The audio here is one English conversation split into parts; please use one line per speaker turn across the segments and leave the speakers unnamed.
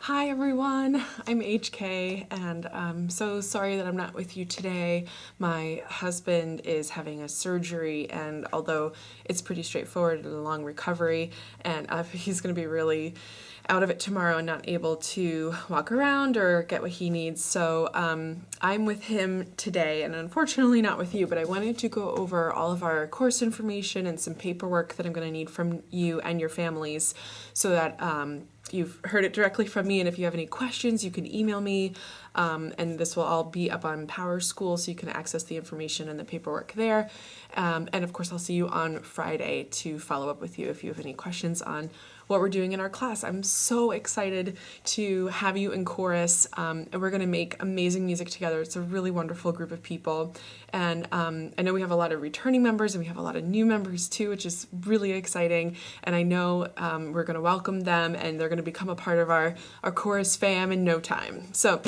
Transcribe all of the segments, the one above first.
Hi everyone, I'm HK and I'm so sorry that I'm not with you today. My husband is having a surgery, and although it's pretty straightforward and a long recovery, and he's going to be really out of it tomorrow and not able to walk around or get what he needs. So I'm with him today and unfortunately not with you, but I wanted to go over all of our course information and some paperwork that I'm going to need from you and your families so that you've heard it directly from me, and if you have any questions, you can email me, and this will all be up on PowerSchool, so you can access the information and the paperwork there. And of course, I'll see you on Friday to follow up with you if you have any questions on what we're doing in our class. I'm so excited to have you in chorus, and we're going to make amazing music together. It's a really wonderful group of people, and I know we have a lot of returning members and we have a lot of new members too, which is really exciting, and I know we're going to welcome them and they're going to become a part of our chorus fam in no time. So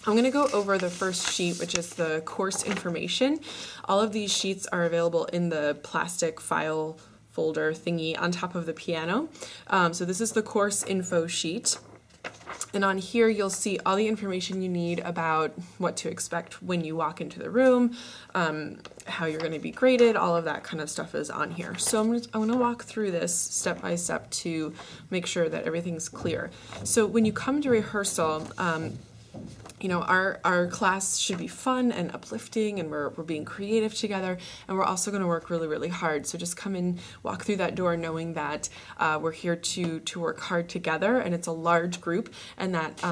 I'm going to go over the first sheet, which is the course information. All of these sheets are available in the plastic file folder thingy on top of the piano. So this is the course info sheet. And on here, you'll see all the information you need about what to expect when you walk into the room, how you're going to be graded, all of that kind of stuff is on here. So I'm going to walk through this step by step to make sure that everything's clear. So when you come to rehearsal, you know, our class should be fun and uplifting, and we're being creative together, and we're also going to work really, really hard. So just come and walk through that door knowing that we're here to work hard together, and it's a large group, and that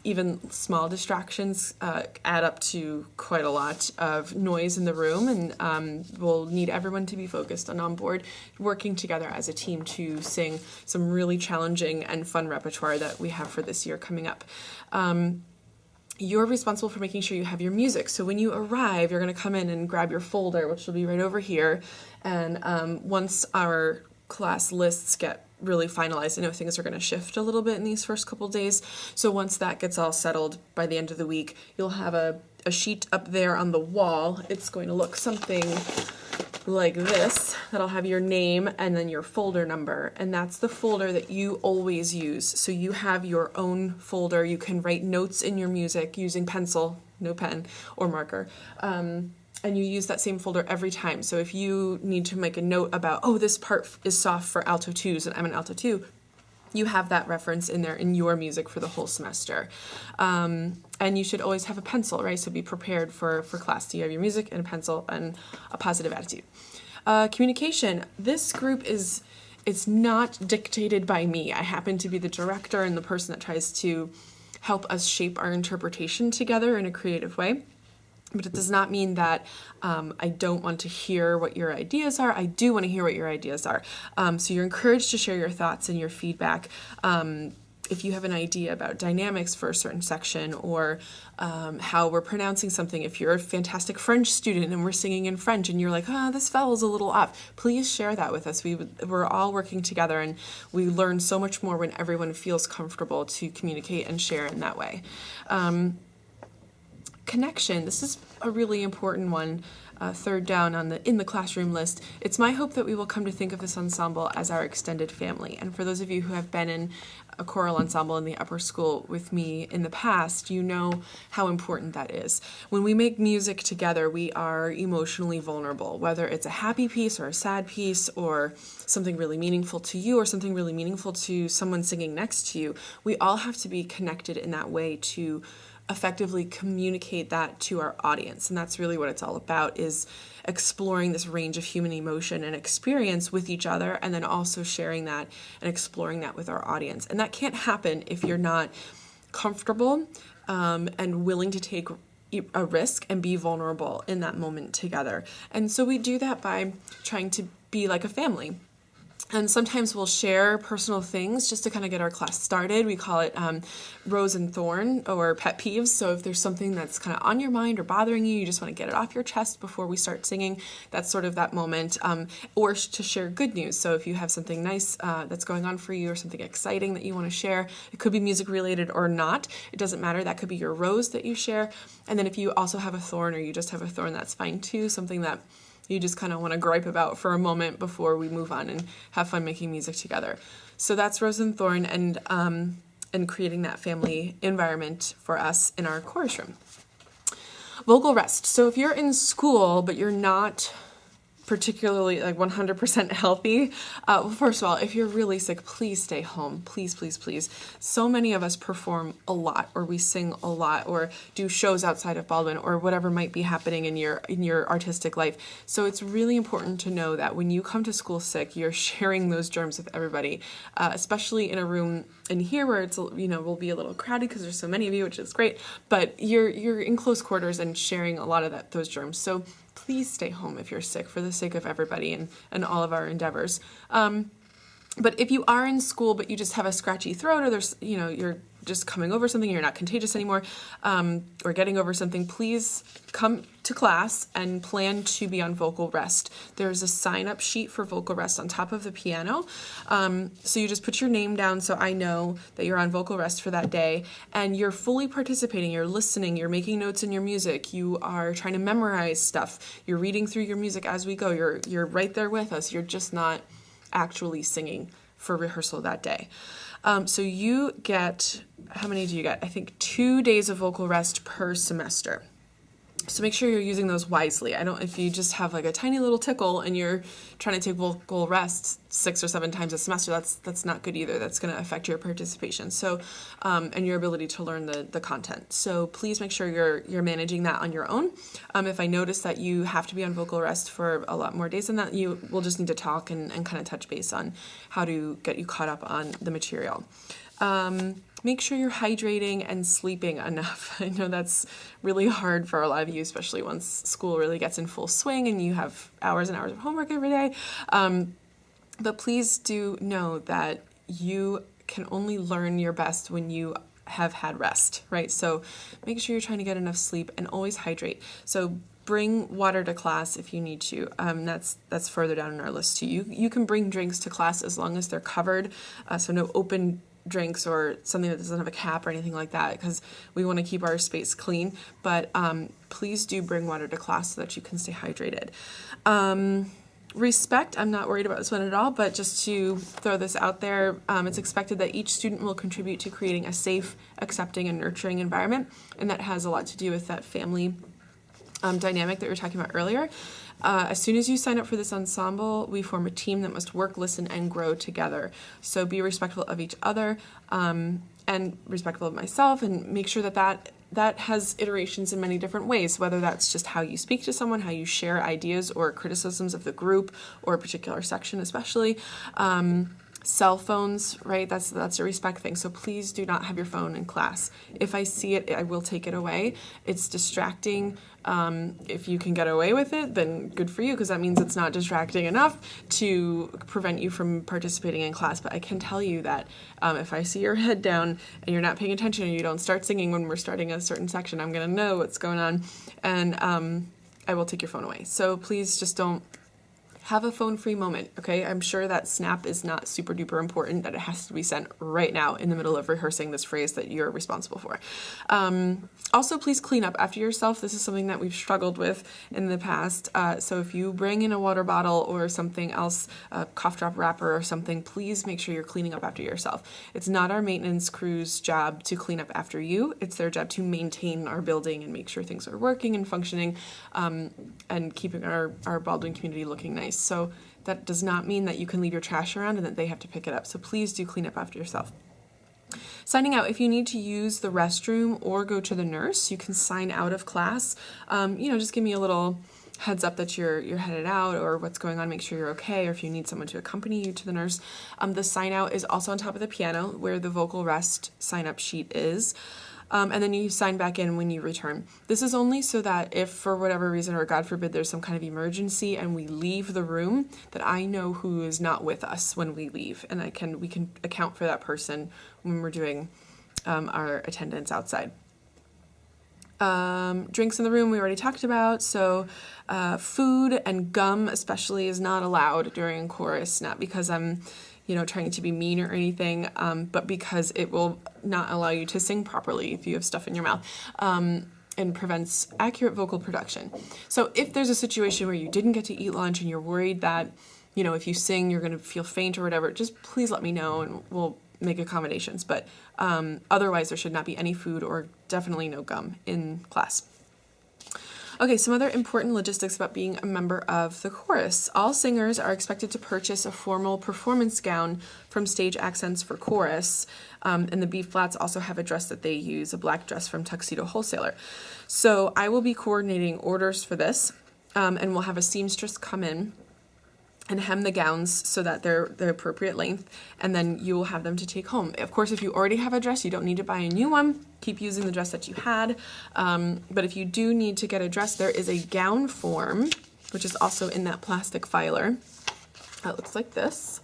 even small distractions add up to quite a lot of noise in the room, and we'll need everyone to be focused and on board, working together as a team to sing some really challenging and fun repertoire that we have for this year coming up. You're responsible for making sure you have your music. So when you arrive, you're going to come in and grab your folder, which will be right over here. And once our class lists get really finalized, I know things are going to shift a little bit in these first couple days. So once that gets all settled by the end of the week, you'll have a sheet up there on the wall. It's going to look something like this, that'll have your name and then your folder number, and that's the folder that you always use. So you have your own folder. You can write notes in your music using pencil, no pen or marker, and you use that same folder every time. So if you need to make a note about, oh, this part is soft for alto twos and I'm an alto two, you have that reference in there in your music for the whole semester. And you should always have a pencil, right? So be prepared for class. So you have your music and a pencil and a positive attitude. Communication. This group it's not dictated by me. I happen to be the director and the person that tries to help us shape our interpretation together in a creative way. But it does not mean that I don't want to hear what your ideas are. I do want to hear what your ideas are. So you're encouraged to share your thoughts and your feedback. If you have an idea about dynamics for a certain section, or how we're pronouncing something, if you're a fantastic French student and we're singing in French and you're like, this vowel's a little off, please share that with us. We're all working together, and we learn so much more when everyone feels comfortable to communicate and share in that way. Connection. This is a really important one, third down in the classroom list. It's my hope that we will come to think of this ensemble as our extended family. And for those of you who have been in a choral ensemble in the upper school with me in the past, you know how important that is. When we make music together, we are emotionally vulnerable, whether it's a happy piece or a sad piece or something really meaningful to you or something really meaningful to someone singing next to you. We all have to be connected in that way to effectively communicate that to our audience. And that's really what it's all about, is exploring this range of human emotion and experience with each other, and then also sharing that and exploring that with our audience. And that can't happen if you're not comfortable and willing to take a risk and be vulnerable in that moment together. And so we do that by trying to be like a family. And sometimes we'll share personal things just to kind of get our class started. We call it rose and thorn, or pet peeves. So if there's something that's kind of on your mind or bothering you, you just want to get it off your chest before we start singing, that's sort of that moment. Or to share good news. So if you have something nice that's going on for you, or something exciting that you want to share, it could be music related or not. It doesn't matter. That could be your rose that you share. And then if you also have a thorn, or you just have a thorn, that's fine too. Something that you just kind of want to gripe about for a moment before we move on and have fun making music together. So that's Rose and Thorn. And and creating that family environment for us in our chorus room. Vocal rest. So if you're in school, but you're not particularly like 100% healthy, well, first of all, if you're really sick, please stay home. Please, please, please. So many of us perform a lot, or we sing a lot, or do shows outside of Baldwin, or whatever might be happening in your artistic life. So it's really important to know that when you come to school sick, you're sharing those germs with everybody, especially in a room in here where it's, will be a little crowded because there's so many of you, which is great, but you're in close quarters and sharing a lot of those germs. So please stay home if you're sick, for the sake of everybody and all of our endeavors. But if you are in school, but you just have a scratchy throat, or there's, you're just coming over something, you're not contagious anymore, or getting over something, please come to class and plan to be on vocal rest. There's a sign-up sheet for vocal rest on top of the piano. So you just put your name down so I know that you're on vocal rest for that day, and you're fully participating, you're listening, you're making notes in your music, you are trying to memorize stuff, you're reading through your music as we go, you're right there with us, you're just not actually singing for rehearsal that day. So you get, how many do you get? I think 2 days of vocal rest per semester. So make sure you're using those wisely. If you just have like a tiny little tickle and you're trying to take vocal rest 6 or 7 times a semester, that's not good either. That's going to affect your participation. So, and your ability to learn the content. So please make sure you're managing that on your own. If I notice that you have to be on vocal rest for a lot more days than that, you will just need to talk and kind of touch base on how to get you caught up on the material. Make sure you're hydrating and sleeping enough. I know that's really hard for a lot of you, especially once school really gets in full swing and you have hours and hours of homework every day. But please do know that you can only learn your best when you have had rest, right? So make sure you're trying to get enough sleep and always hydrate. So bring water to class if you need to. That's further down in our list too. You can bring drinks to class as long as they're covered, so no open drinks or something that doesn't have a cap or anything like that, because we want to keep our space clean. But please do bring water to class so that you can stay hydrated. Respect, I'm not worried about this one at all, but just to throw this out there, it's expected that each student will contribute to creating a safe, accepting, and nurturing environment, and that has a lot to do with that family dynamic that we were talking about earlier. As soon as you sign up for this ensemble, we form a team that must work, listen, and grow together. So be respectful of each other, and respectful of myself, and make sure that has iterations in many different ways, whether that's just how you speak to someone, how you share ideas or criticisms of the group or a particular section especially. Cell phones, right? That's a respect thing. So please do not have your phone in class. If I see it, I will take it away. It's distracting. If you can get away with it, then good for you, because that means it's not distracting enough to prevent you from participating in class. But I can tell you that if I see your head down and you're not paying attention and you don't start singing when we're starting a certain section, I'm going to know what's going on, and I will take your phone away. So please just don't have a phone-free moment, okay? I'm sure that snap is not super duper important, that it has to be sent right now in the middle of rehearsing this phrase that you're responsible for. Also, please clean up after yourself. This is something that we've struggled with in the past. So if you bring in a water bottle or something else, a cough drop wrapper or something, please make sure you're cleaning up after yourself. It's not our maintenance crew's job to clean up after you. It's their job to maintain our building and make sure things are working and functioning, and keeping our Baldwin community looking nice. So that does not mean that you can leave your trash around and that they have to pick it up. So please do clean up after yourself. Signing out, if you need to use the restroom or go to the nurse, you can sign out of class. Just give me a little heads up that you're headed out or what's going on, make sure you're okay, or if you need someone to accompany you to the nurse. The sign out is also on top of the piano where the vocal rest sign up sheet is. And then you sign back in when you return. This is only so that if for whatever reason, or God forbid, there's some kind of emergency and we leave the room, that I know who is not with us when we leave, and we can account for that person when we're doing our attendance outside. Drinks in the room we already talked about, so food and gum especially is not allowed during chorus, not because I'm trying to be mean or anything, but because it will not allow you to sing properly if you have stuff in your mouth, and prevents accurate vocal production. So if there's a situation where you didn't get to eat lunch and you're worried that, if you sing, you're going to feel faint or whatever, just please let me know and we'll make accommodations. But otherwise, there should not be any food or definitely no gum in class. Okay, some other important logistics about being a member of the chorus. All singers are expected to purchase a formal performance gown from Stage Accents for chorus, and the B flats also have a dress that they use, a black dress from Tuxedo Wholesaler. So I will be coordinating orders for this, and we'll have a seamstress come in and hem the gowns so that they're the appropriate length, and then you will have them to take home. Of course, if you already have a dress, you don't need to buy a new one. Keep using the dress that you had. But if you do need to get a dress, there is a gown form, which is also in that plastic filer. That looks like this.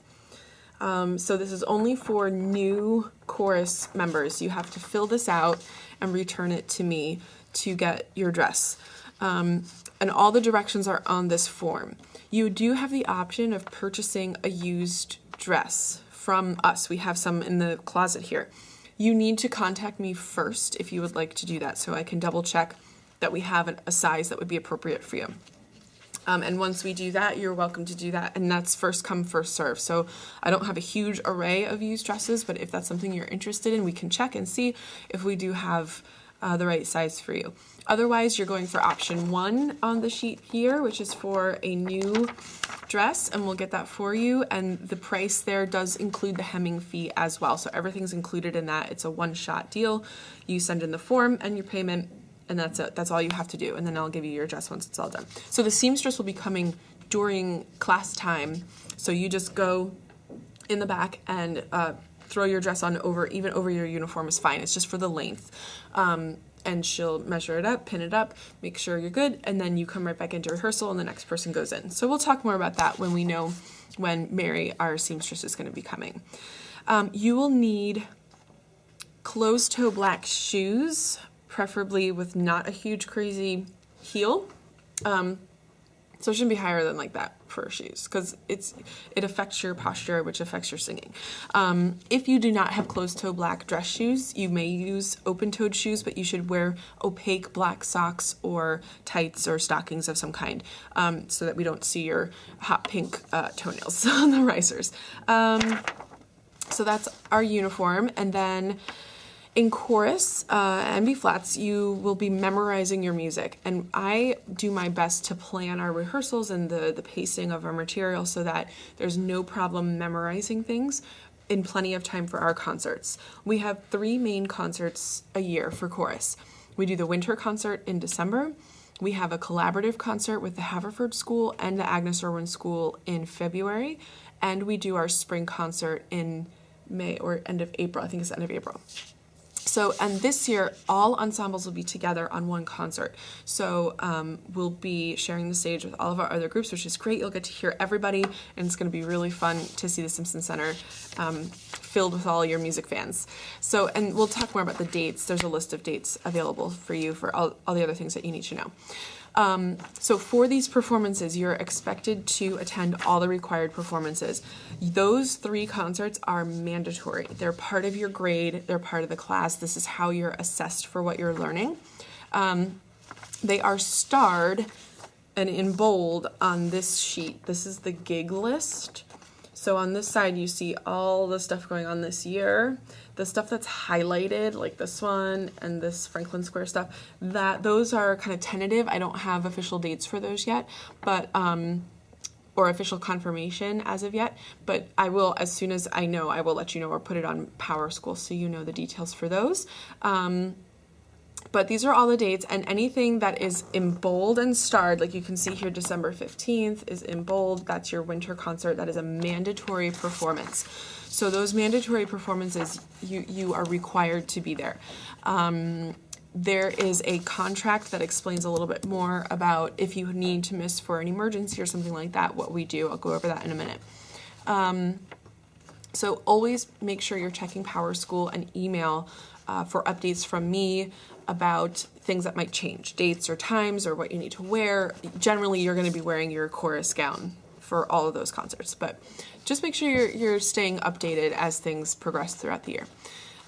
So this is only for new chorus members. You have to fill this out and return it to me to get your dress. And all the directions are on this form. You do have the option of purchasing a used dress from us. We have some in the closet here. You need to contact me first if you would like to do that, so I can double check that we have a size that would be appropriate for you. And once we do that, you're welcome to do that, and that's first come, first serve. So I don't have a huge array of used dresses, but if that's something you're interested in, we can check and see if we do have the right size for you. Otherwise, you're going for option 1 on the sheet here, which is for a new dress, and we'll get that for you. And the price there does include the hemming fee as well. So everything's included in that. It's a one-shot deal. You send in the form and your payment, and that's it. That's all you have to do. And then I'll give you your dress once it's all done. So the seamstress will be coming during class time. So you just go in the back and throw your dress on even over your uniform is fine. It's just for the length. And she'll measure it up, pin it up, make sure you're good, and then you come right back into rehearsal and the next person goes in. So we'll talk more about that when we know when Mary, our seamstress, is going to be coming. You will need closed-toe black shoes, preferably with not a huge crazy heel. So it shouldn't be higher than like that for shoes, because it affects your posture, which affects your singing. If you do not have closed-toe black dress shoes, you may use open-toed shoes, but you should wear opaque black socks or tights or stockings of some kind, so that we don't see your hot pink toenails on the risers. So that's our uniform, and then in chorus and B flats, you will be memorizing your music, and I do my best to plan our rehearsals and the pacing of our material so that there's no problem memorizing things in plenty of time for our concerts. We have 3 main concerts a year for chorus. We do the winter concert in December. We have a collaborative concert with the Haverford School and the Agnes Irwin School in February, and we do our spring concert in May or end of April. I think it's the end of April. So, and this year, all ensembles will be together on one concert. So we'll be sharing the stage with all of our other groups, which is great. You'll get to hear everybody, and it's going to be really fun to see the Simpson Center filled with all your music fans. So, and we'll talk more about the dates. There's a list of dates available for you for all the other things that you need to know. So for these performances, you're expected to attend all the required performances. Those 3 concerts are mandatory. They're part of your grade. They're part of the class. This is how you're assessed for what you're learning. They are starred and in bold on this sheet. This is the gig list. So on this side, you see all the stuff going on this year. The stuff that's highlighted, like this one and this Franklin Square stuff, those are kind of tentative. I don't have official dates for those yet, but or official confirmation as of yet. But I will, as soon as I know, I will let you know or put it on Power School so you know the details for those. But these are all the dates, and anything that is in bold and starred, like you can see here, December 15th is in bold. That's your winter concert. That is a mandatory performance. So those mandatory performances, you are required to be there. There is a contract that explains a little bit more about if you need to miss for an emergency or something like that, what we do. I'll go over that in a minute. So always make sure you're checking Power School and email for updates from me about things that might change, dates or times or what you need to wear. Generally, you're going to be wearing your chorus gown for all of those concerts, but just make sure you're staying updated as things progress throughout the year.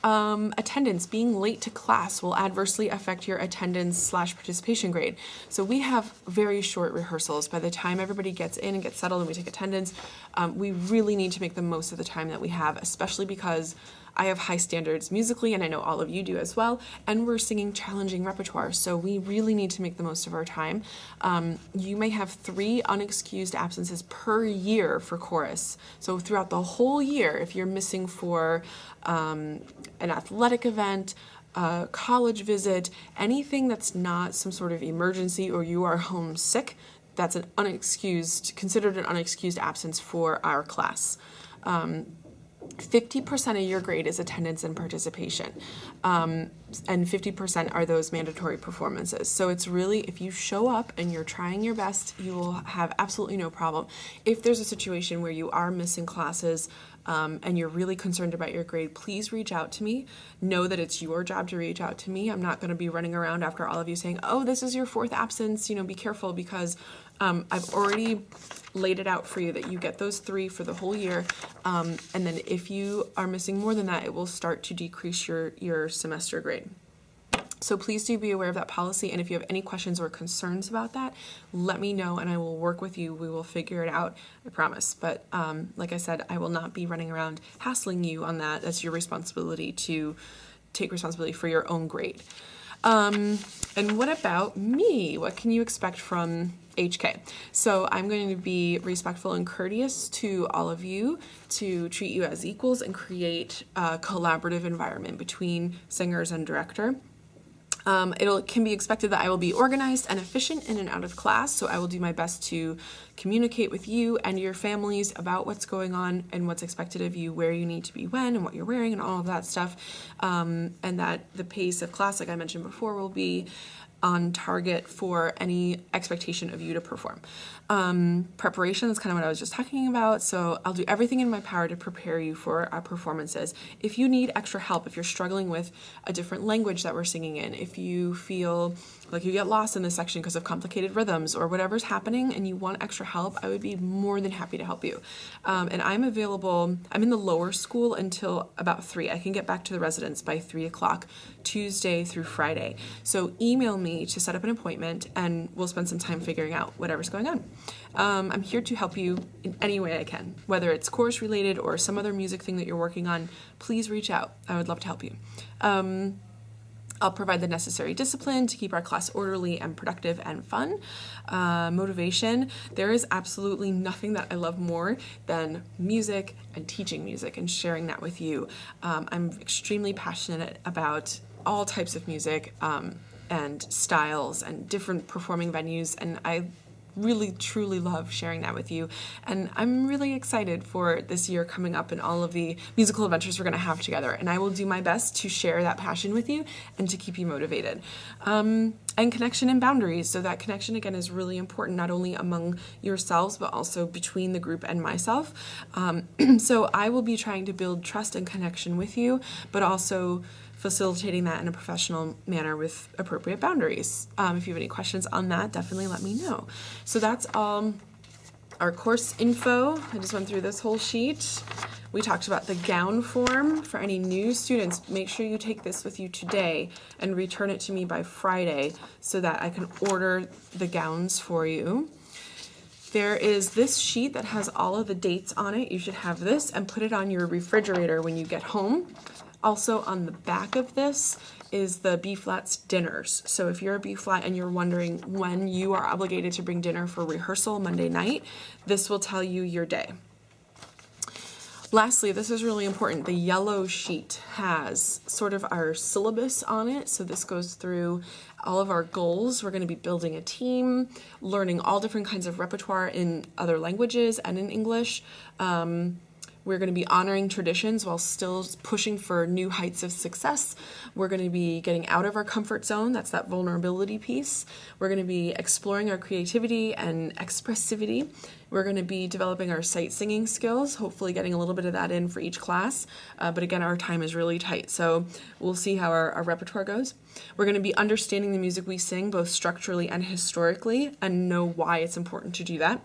Attendance. Being late to class will adversely affect your attendance/participation grade. So we have very short rehearsals. By the time everybody gets in and gets settled and we take attendance, we really need to make the most of the time that we have, especially because I have high standards musically, and I know all of you do as well, and we're singing challenging repertoire, so we really need to make the most of our time. You may have 3 unexcused absences per year for chorus. So throughout the whole year, if you're missing for an athletic event, a college visit, anything that's not some sort of emergency or you are homesick, that's an considered an unexcused absence for our class. 50% of your grade is attendance and participation, and 50% are those mandatory performances. So it's really, if you show up and you're trying your best, you will have absolutely no problem. If there's a situation where you are missing classes, and you're really concerned about your grade, please reach out to me. Know that it's your job to reach out to me. I'm not going to be running around after all of you saying, oh, this is your 4th absence, be careful, because I've already laid it out for you that you get those 3 for the whole year. And then if you are missing more than that, it will start to decrease your semester grade. So please do be aware of that policy, and if you have any questions or concerns about that, let me know and I will work with you. We will figure it out, I promise. But like I said, I will not be running around hassling you on that. That's your responsibility to take responsibility for your own grade. And what about me? What can you expect from HK? So I'm going to be respectful and courteous to all of you, to treat you as equals and create a collaborative environment between singers and director. It can be expected that I will be organized and efficient in and out of class, so I will do my best to communicate with you and your families about what's going on and what's expected of you, where you need to be when, and what you're wearing, and all of that stuff, and that the pace of class, like I mentioned before, will be on target for any expectation of you to perform. Preparation is kind of what I was just talking about, so I'll do everything in my power to prepare you for our performances. If you need extra help, if you're struggling with a different language that we're singing in, if you feel like you get lost in this section because of complicated rhythms or whatever's happening and you want extra help, I would be more than happy to help you. And I'm available, I'm in the lower school until about 3. I can get back to the residence by 3 o'clock, Tuesday through Friday. So email me to set up an appointment and we'll spend some time figuring out whatever's going on. I'm here to help you in any way I can, whether it's course related or some other music thing that you're working on. Please reach out. I would love to help you. I'll provide the necessary discipline to keep our class orderly and productive and fun. Motivation. There is absolutely nothing that I love more than music and teaching music and sharing that with you. I'm extremely passionate about all types of music and styles and different performing venues, and I really truly love sharing that with you, and I'm really excited for this year coming up and all of the musical adventures we're going to have together, and I will do my best to share that passion with you and to keep you motivated. And connection and boundaries. So that connection again is really important, not only among yourselves but also between the group and myself. So I will be trying to build trust and connection with you, but also facilitating that in a professional manner with appropriate boundaries. If you have any questions on that, definitely let me know. So that's all our course info. I just went through this whole sheet. We talked about the gown form. For any new students, make sure you take this with you today and return it to me by Friday so that I can order the gowns for you. There is this sheet that has all of the dates on it. You should have this and put it on your refrigerator when you get home. Also on the back of this is the B-flats dinners. So if you're a B-flat and you're wondering when you are obligated to bring dinner for rehearsal Monday night, this will tell you your day. Lastly, this is really important. The yellow sheet has sort of our syllabus on it. So this goes through all of our goals. We're going to be building a team, learning all different kinds of repertoire in other languages and in English. We're going to be honoring traditions while still pushing for new heights of success. We're going to be getting out of our comfort zone. That's that vulnerability piece. We're going to be exploring our creativity and expressivity. We're going to be developing our sight singing skills, hopefully getting a little bit of that in for each class. But again, our time is really tight, so we'll see how our repertoire goes. We're going to be understanding the music we sing, both structurally and historically, and know why it's important to do that.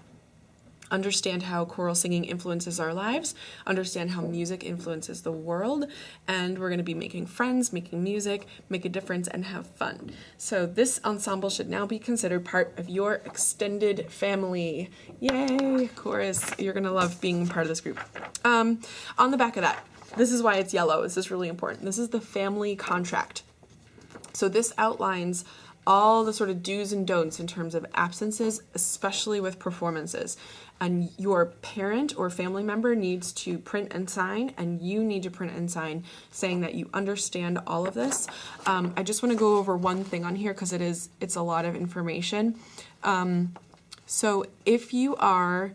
Understand how choral singing influences our lives, understand how music influences the world, and we're going to be making friends, making music, make a difference, and have fun. So this ensemble should now be considered part of your extended family. Yay, chorus. You're going to love being part of this group. On the back of that, this is why it's yellow. This is really important. This is the family contract. So this outlines all the sort of do's and don'ts in terms of absences, especially with performances. And your parent or family member needs to print and sign, and you need to print and sign saying that you understand all of this. I just want to go over one thing on here because it's a lot of information. So if you are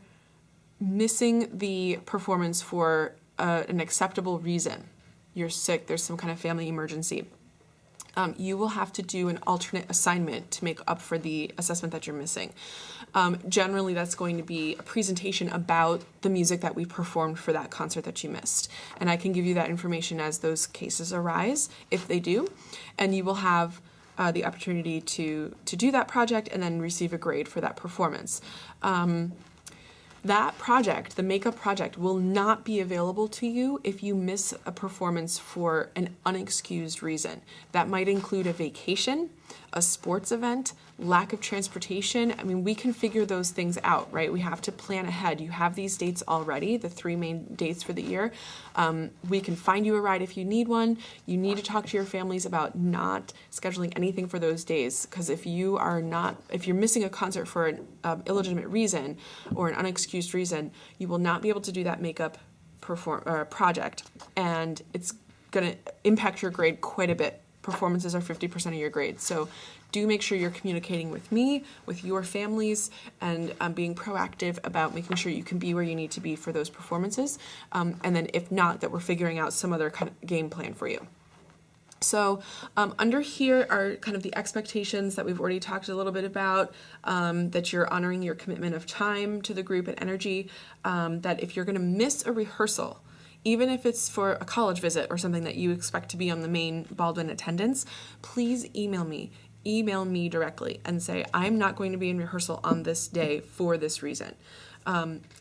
missing the performance for an acceptable reason, you're sick, there's some kind of family emergency, you will have to do an alternate assignment to make up for the assessment that you're missing. Generally, that's going to be a presentation about the music that we performed for that concert that you missed. And I can give you that information as those cases arise, if they do. And you will have the opportunity to do that project and then receive a grade for that performance. That project, the makeup project, will not be available to you if you miss a performance for an unexcused reason. That might include a vacation, a sports event, lack of transportation. I mean, we can figure those things out, right? We have to plan ahead. You have these dates already, the 3 main dates for the year. We can find you a ride if you need one. You need to talk to your families about not scheduling anything for those days, because if you're missing a concert for an illegitimate reason or an unexcused reason, you will not be able to do that makeup project, and it's going to impact your grade quite a bit. Performances are 50% of your grade. So do make sure you're communicating with me, with your families, and being proactive about making sure you can be where you need to be for those performances. And then if not, that we're figuring out some other kind of game plan for you. So under here are kind of the expectations that we've already talked a little bit about, that you're honoring your commitment of time to the group and energy, that if you're going to miss a rehearsal, even if it's for a college visit or something that you expect to be on the main Baldwin attendance, please email me. Email me directly and say, I'm not going to be in rehearsal on this day for this reason,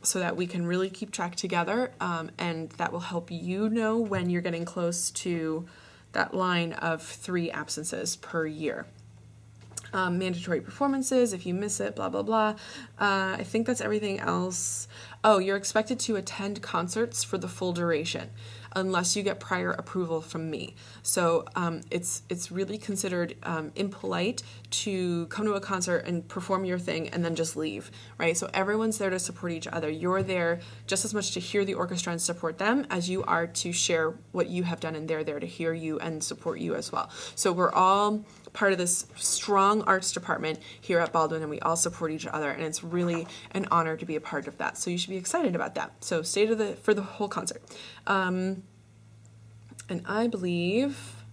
so that we can really keep track together, and that will help you know when you're getting close to that line of 3 absences per year. Mandatory performances, if you miss it, blah, blah, blah. I think that's everything else. Oh, you're expected to attend concerts for the full duration unless you get prior approval from me. So it's really considered impolite to come to a concert and perform your thing and then just leave, right? So everyone's there to support each other. You're there just as much to hear the orchestra and support them as you are to share what you have done, and they're there to hear you and support you as well. So we're all part of this strong arts department here at Baldwin, and we all support each other, and it's really an honor to be a part of that. So you should be excited about that. So stay for the whole concert. And I believe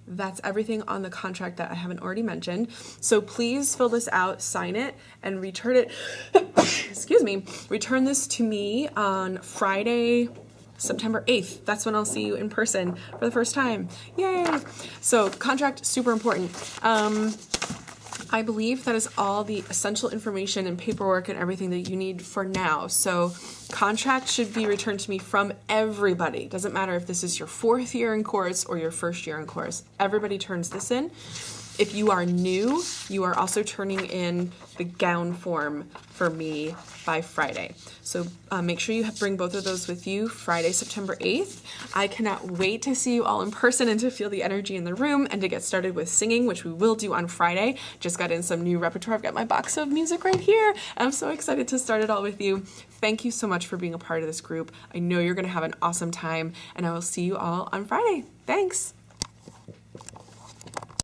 that's everything on the contract that I haven't already mentioned. So please fill this out, sign it, and return it. Excuse me. Return this to me on Friday, September 8th. That's when I'll see you in person for the first time. Yay! So contract, super important. I believe that is all the essential information and paperwork and everything that you need for now. So contract should be returned to me from everybody. Doesn't matter if this is your 4th year in chorus or your 1st year in chorus. Everybody turns this in. If you are new, you are also turning in the gown form for me by Friday. So make sure you bring both of those with you Friday, September 8th. I cannot wait to see you all in person and to feel the energy in the room and to get started with singing, which we will do on Friday. Just got in some new repertoire. I've got my box of music right here. I'm so excited to start it all with you. Thank you so much for being a part of this group. I know you're going to have an awesome time, and I will see you all on Friday. Thanks.